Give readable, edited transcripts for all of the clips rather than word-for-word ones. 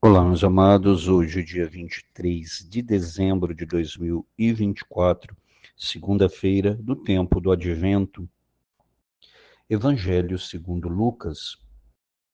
Olá, meus amados. Hoje, dia 23 de dezembro de 2024, segunda-feira do tempo do Advento. Evangelho segundo Lucas.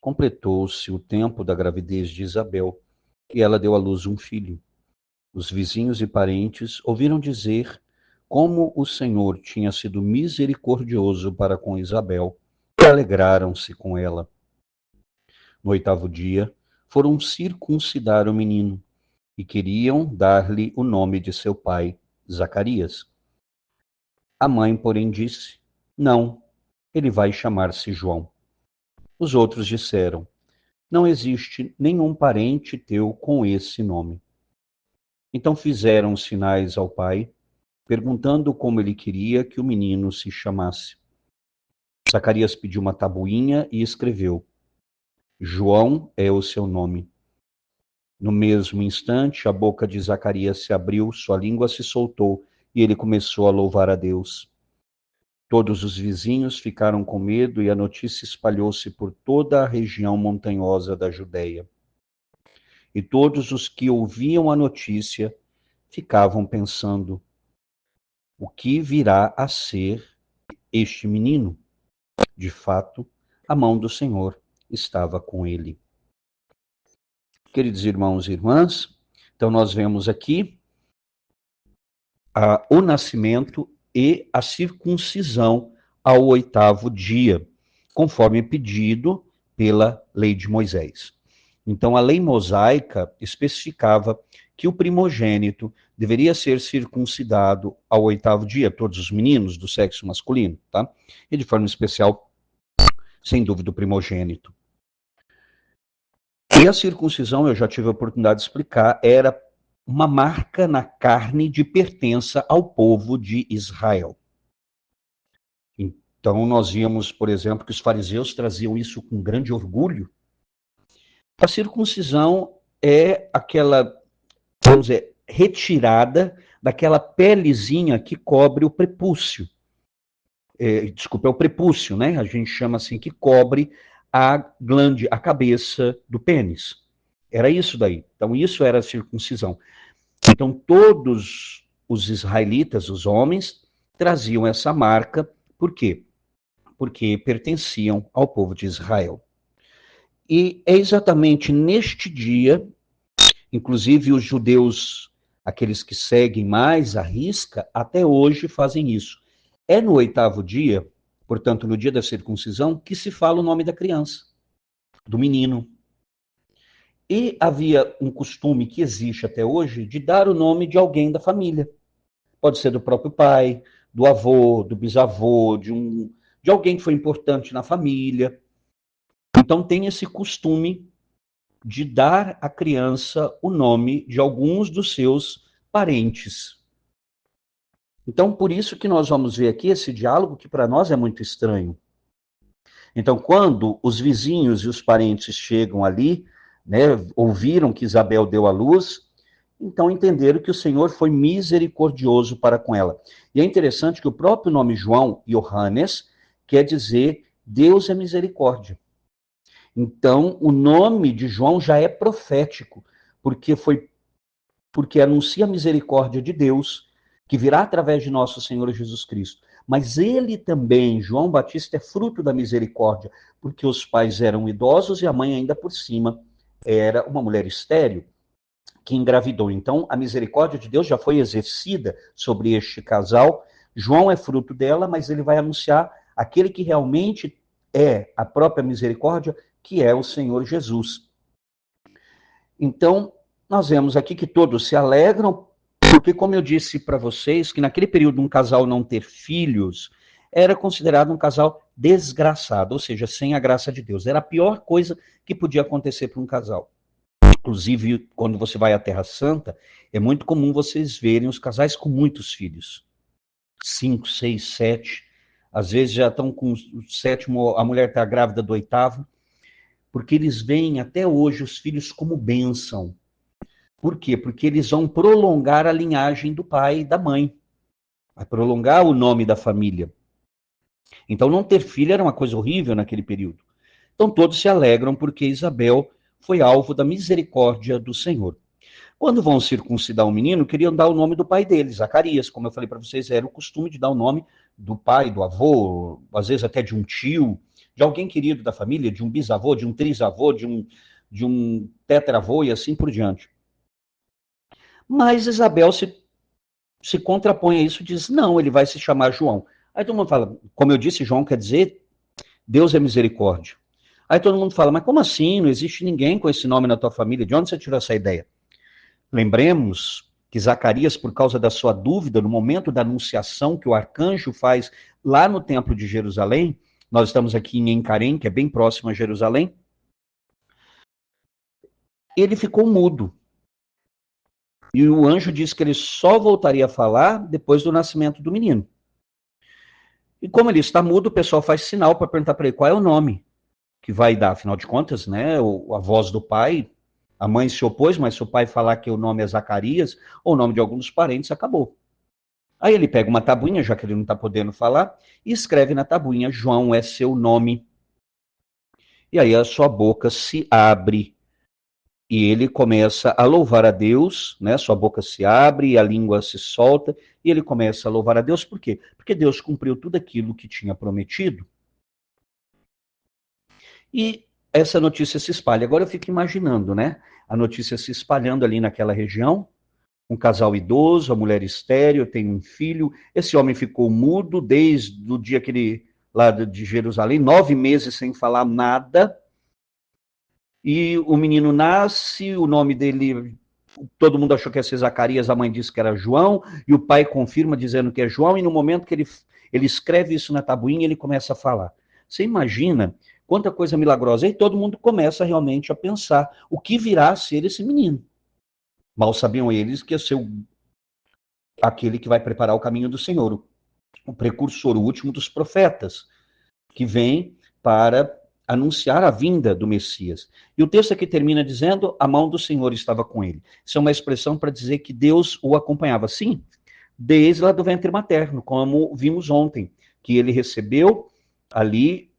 Completou-se o tempo da gravidez de Isabel e ela deu à luz um filho. Os vizinhos e parentes ouviram dizer como o Senhor tinha sido misericordioso para com Isabel e alegraram-se com ela. No 8º dia, foram circuncidar o menino e queriam dar-lhe o nome de seu pai, Zacarias. A mãe, porém, disse: Não, ele vai chamar-se João. Os outros disseram: Não existe nenhum parente teu com esse nome. Então fizeram sinais ao pai, perguntando como ele queria que o menino se chamasse. Zacarias pediu uma tabuinha e escreveu: João é o seu nome. No mesmo instante, a boca de Zacarias se abriu, sua língua se soltou e ele começou a louvar a Deus. Todos os vizinhos ficaram com medo e a notícia espalhou-se por toda a região montanhosa da Judéia. E todos os que ouviam a notícia ficavam pensando: o que virá a ser este menino? De fato, a mão do Senhor estava com ele. Queridos irmãos e irmãs, então nós vemos aqui o nascimento e a circuncisão ao 8º dia, conforme pedido pela lei de Moisés. Então, a lei mosaica especificava que o primogênito deveria ser circuncidado ao 8º dia, todos os meninos do sexo masculino, tá? E de forma especial, sem dúvida, o primogênito. E a circuncisão, eu já tive a oportunidade de explicar, era uma marca na carne de pertença ao povo de Israel. Então, nós víamos, por exemplo, que os fariseus traziam isso com grande orgulho. A circuncisão é aquela, vamos dizer, retirada daquela pelezinha que cobre o prepúcio. É o prepúcio, né? A gente chama assim, que cobre a glande, a cabeça do pênis. Era isso daí. Então, isso era a circuncisão. Então, todos os israelitas, os homens, traziam essa marca. Por quê? Porque pertenciam ao povo de Israel. E é exatamente neste dia, inclusive os judeus, aqueles que seguem mais à risca, até hoje fazem isso. É no 8º dia, portanto, no dia da circuncisão, que se fala o nome da criança, do menino. E havia um costume que existe até hoje de dar o nome de alguém da família. Pode ser do próprio pai, do avô, do bisavô, de alguém que foi importante na família. Então tem esse costume de dar à criança o nome de alguns dos seus parentes. Então, por isso que nós vamos ver aqui esse diálogo que para nós é muito estranho. Então, quando os vizinhos e os parentes chegam ali, né, ouviram que Isabel deu à luz, então entenderam que o Senhor foi misericordioso para com ela. E é interessante que o próprio nome João, Johannes, quer dizer Deus é misericórdia. Então, o nome de João já é profético, porque anuncia a misericórdia de Deus, que virá através de nosso Senhor Jesus Cristo. Mas ele também, João Batista, é fruto da misericórdia, porque os pais eram idosos e a mãe ainda por cima era uma mulher estéril que engravidou. Então, a misericórdia de Deus já foi exercida sobre este casal. João é fruto dela, mas ele vai anunciar aquele que realmente é a própria misericórdia, que é o Senhor Jesus. Então, nós vemos aqui que todos se alegram, porque, como eu disse para vocês, que naquele período um casal não ter filhos era considerado um casal desgraçado, ou seja, sem a graça de Deus. Era a pior coisa que podia acontecer para um casal. Inclusive, quando você vai à Terra Santa, é muito comum vocês verem os casais com muitos filhos. 5, 6, 7. Às vezes já estão com o 7º, a mulher está grávida do 8º, porque eles veem até hoje os filhos como bênção. Por quê? Porque eles vão prolongar a linhagem do pai e da mãe. Vai prolongar o nome da família. Então, não ter filho era uma coisa horrível naquele período. Então, todos se alegram porque Isabel foi alvo da misericórdia do Senhor. Quando vão circuncidar o menino, queriam dar o nome do pai dele, Zacarias. Como eu falei para vocês, era o costume de dar o nome do pai, do avô, às vezes até de um tio, de alguém querido da família, de um bisavô, de um trisavô, de um tetravô e assim por diante. Mas Isabel se contrapõe a isso e diz, não, ele vai se chamar João. Aí todo mundo fala, como eu disse, João quer dizer, Deus é misericórdia. Aí todo mundo fala, mas como assim? Não existe ninguém com esse nome na tua família. De onde você tirou essa ideia? Lembremos que Zacarias, por causa da sua dúvida, no momento da anunciação que o arcanjo faz lá no templo de Jerusalém, nós estamos aqui em Encarém, que é bem próximo a Jerusalém, ele ficou mudo. E o anjo disse que ele só voltaria a falar depois do nascimento do menino. E como ele está mudo, o pessoal faz sinal para perguntar para ele qual é o nome que vai dar. Afinal de contas, né, a voz do pai, a mãe se opôs, mas se o pai falar que o nome é Zacarias, ou o nome de algum dos parentes, acabou. Aí ele pega uma tabuinha, já que ele não está podendo falar, e escreve na tabuinha, João é seu nome. E aí a sua boca se abre. E ele começa a louvar a Deus, né? Sua boca se abre e a língua se solta, e ele começa a louvar a Deus, por quê? Porque Deus cumpriu tudo aquilo que tinha prometido. E essa notícia se espalha. Agora eu fico imaginando, né? A notícia se espalhando ali naquela região, um casal idoso, a mulher estéril, tem um filho, esse homem ficou mudo desde o dia que ele, lá de Jerusalém, 9 meses sem falar nada, e o menino nasce, o nome dele, todo mundo achou que ia ser Zacarias, a mãe disse que era João, e o pai confirma dizendo que é João, e no momento que ele escreve isso na tabuinha, ele começa a falar. Você imagina quanta coisa milagrosa. E todo mundo começa realmente a pensar o que virá a ser esse menino. Mal sabiam eles que ia ser aquele que vai preparar o caminho do Senhor, o precursor, o último dos profetas, que vem para anunciar a vinda do Messias. E o texto aqui termina dizendo, a mão do Senhor estava com ele. Isso é uma expressão para dizer que Deus o acompanhava. Sim, desde lá do ventre materno, como vimos ontem, que ele recebeu ali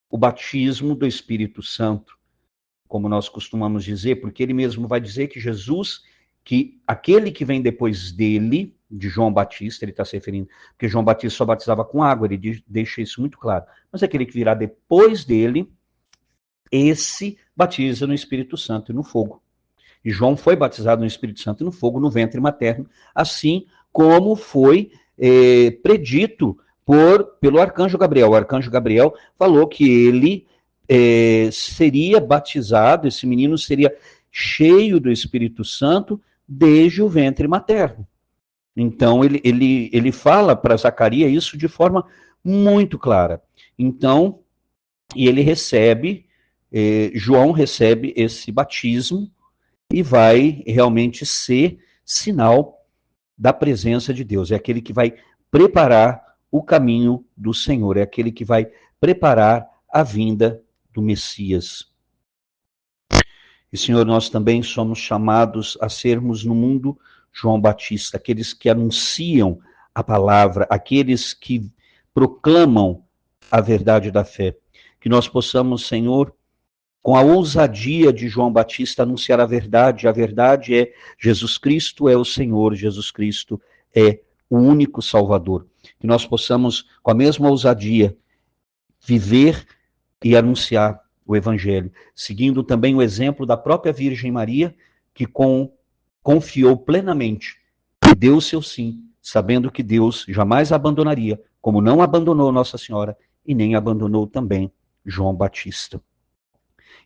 o batismo do Espírito Santo, como nós costumamos dizer, porque ele mesmo vai dizer que Jesus, que aquele que vem depois dele, de João Batista, ele está se referindo, porque João Batista só batizava com água, ele deixa isso muito claro, mas aquele que virá depois dele, esse batiza no Espírito Santo e no fogo. E João foi batizado no Espírito Santo e no fogo, no ventre materno, assim como foi predito pelo arcanjo Gabriel. O arcanjo Gabriel falou que ele seria batizado, esse menino seria cheio do Espírito Santo desde o ventre materno. Então, ele fala para Zacarias isso de forma muito clara. Então, e ele recebe, João recebe esse batismo e vai realmente ser sinal da presença de Deus. É aquele que vai preparar o caminho do Senhor, é aquele que vai preparar a vinda do Messias. E, Senhor, nós também somos chamados a sermos no mundo João Batista, aqueles que anunciam a palavra, aqueles que proclamam a verdade da fé. Que nós possamos, Senhor, com a ousadia de João Batista, anunciar a verdade. A verdade é Jesus Cristo é o Senhor, Jesus Cristo é o único Salvador. Que nós possamos, com a mesma ousadia, viver e anunciar o Evangelho, seguindo também o exemplo da própria Virgem Maria, que confiou plenamente e deu o seu sim, sabendo que Deus jamais a abandonaria, como não abandonou Nossa Senhora e nem abandonou também João Batista.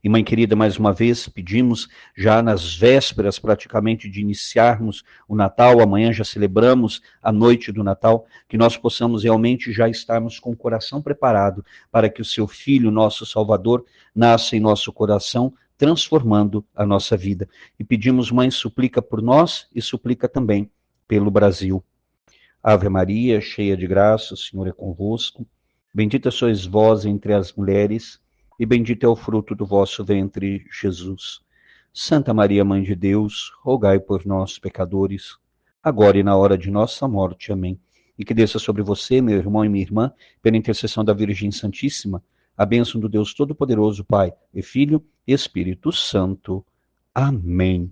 E, mãe querida, mais uma vez, pedimos, já nas vésperas praticamente de iniciarmos o Natal, amanhã já celebramos a noite do Natal, que nós possamos realmente já estarmos com o coração preparado para que o seu Filho, nosso Salvador, nasça em nosso coração, transformando a nossa vida. E pedimos, mãe, suplica por nós e suplica também pelo Brasil. Ave Maria, cheia de graça, o Senhor é convosco. Bendita sois vós entre as mulheres, e bendito é o fruto do vosso ventre, Jesus. Santa Maria, Mãe de Deus, rogai por nós, pecadores, agora e na hora de nossa morte. Amém. E que desça sobre você, meu irmão e minha irmã, pela intercessão da Virgem Santíssima, a bênção do Deus Todo-Poderoso, Pai e Filho e Espírito Santo. Amém.